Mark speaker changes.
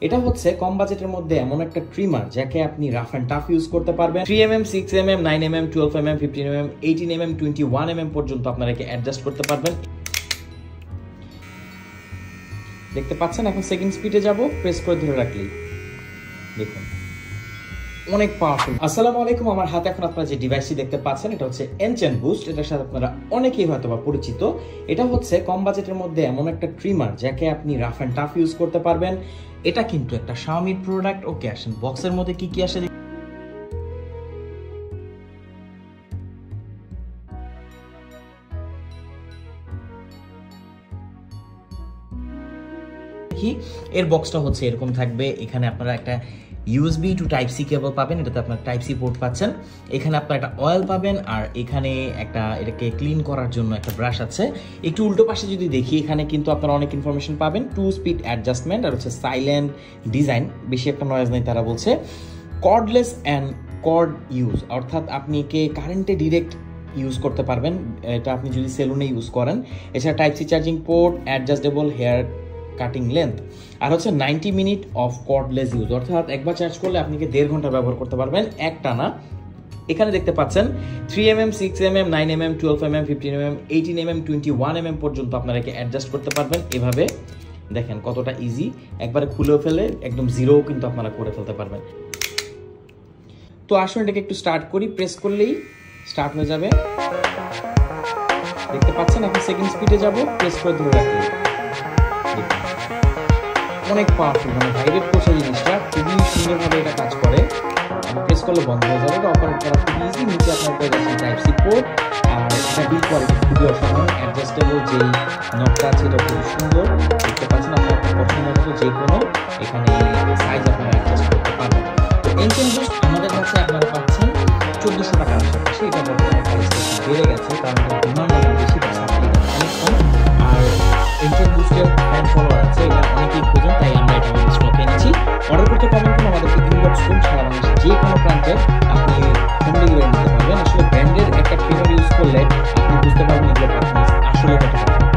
Speaker 1: এটা হচ্ছে কম বাজেটের মধ্যে এমন একটা ট্রিমার যাকে আপনি রাফ এন্ড টাফ ইউজ করতে পারবেন। 3mm, 6mm, 9mm, 12mm, 15mm, 18mm, 21mm পর্যন্ত আপনারা একে অ্যাডজাস্ট করতে পারবেন। দেখতে পাচ্ছেন, এখন সেকেন্ড স্পিডে যাব, প্রেস করে ধরে রাখলেই দেখুন অনেক পাওয়ারফুল। আসসালামু আলাইকুম, আমার হাতে এখন আপনারা যে ডিভাইসটি দেখতে পাচ্ছেন এটা হচ্ছে এনচেন্ট বুস্ট। এটার সাথে আপনারা অনেকেই হয়তো বা পরিচিত। এটা হচ্ছে কম বাজেটের মধ্যে এমন একটা ট্রিমার যাকে আপনি রাফ এন্ড টাফ ইউজ করতে পারবেন। এটা কিন্তু একটা শাওমির প্রোডাক্ট। ওকে, আসেন বক্সের মধ্যে কি কি আসে দেখি। এর বক্সটা হচ্ছে এরকম থাকবে। এখানে আপনারা একটা USB to type C cable পাবেন, এটাতে আপনার টাইপ সি পোর্ট পাচ্ছেন। এখানে আপনার একটা অয়েল পাবেন, আর এখানে একটা এটাকে ক্লিন করার জন্য একটা ব্রাশ আছে। একটু উল্টো পাশে যদি দেখি, এখানে কিন্তু আপনারা অনেক ইনফরমেশন পাবেন। 2 স্পিড অ্যাডজাস্টমেন্ট, আর হচ্ছে সাইলেন্ট ডিজাইন, বেশি একটা নয়েজ নেই তারা বলছে। কর্ডলেস অ্যান্ড কর্ড ইউজ, অর্থাৎ আপনি একে কারেন্টে ডিরেক্ট ইউজ করতে পারবেন, এটা আপনি যদি সেলুনে ইউজ করেন। এছাড়া type C charging port, adjustable hair cutting length, আর হচ্ছে 90 মিনিট অফ কর্ডলেস ইউজ, অর্থাৎ একবার চার্জ করলে আপনি 1.5 ঘন্টা ব্যবহার করতে পারবেন একটানা। এখানে দেখতে পাচ্ছেন 3mm, 6mm, 9mm, 12mm, 15mm, 18mm, 21mm পর্যন্ত আপনারা একে অ্যাডজাস্ট করতে পারবেন। এভাবে দেখেন কতটা ইজি, একবারে খুলেও ফেলে একদম জিরোও কিন্তু আপনারা করে ফেলতে পারবেন। তো আসুন এটাকে একটু স্টার্ট করি, প্রেস করলেই স্টার্ট হয়ে যাবে। দেখতে পাচ্ছেন, এখন সেকেন্ড স্পিডে যাব, প্রেস করে ধরে রাখি। অনেক পাওয়ারফুল, মানে ভাইব্রেট করছে জিনিসটা, খুবই সুন্দরভাবে এটা কাজ করে। প্রেস করলে বন্ধ হয়ে যাবে। এটা অপারেট করা খুব ইজি। নিচে আপনার পেয়ে যাচ্ছে টাইপ সি পোর্ট, আর এটা বিল্ড কোয়ালিটি খুবই অসাধারণ। অ্যাডজাস্টেবল যেই নবটা আছে এটা খুবই সুন্দর। দেখতে পাচ্ছেন, আপনার পছন্দ মতো যে কোনো এখানে সাইজ আপনারা অ্যাডজাস্ট করতে পারবেন। তো এনচেন্ট বুস্ট আমাদের কাছে আপনারা পাচ্ছেন 1400 টাকার আশেপাশে। এটা বর্তমানে প্রাইসটা বেড়ে গেছে, কারণ ডিমান্ড অনেক বেশি, সাপ্লাই অনেক কম। আর এনচেন্ট বুস্টের ফ্যান ফলোয়ার আছে, এটা অনেকেই খোঁজেন, তাই আমরা এটা আমাদের স্টকে এনেছি। অর্ডার করতে পারবেন কিনা আমাদেরকে ইনবক্স করুন। সারা বাংলাদেশে যে কোনো প্রান্তে আপনি হোম ডেলিভারি নিতে পারবেন। আসলে ব্র্যান্ডের একটা ট্রিমার ইউজ করলে আপনি বুঝতে পারবেন এগুলো পারফরমেন্স আসলে কতটা।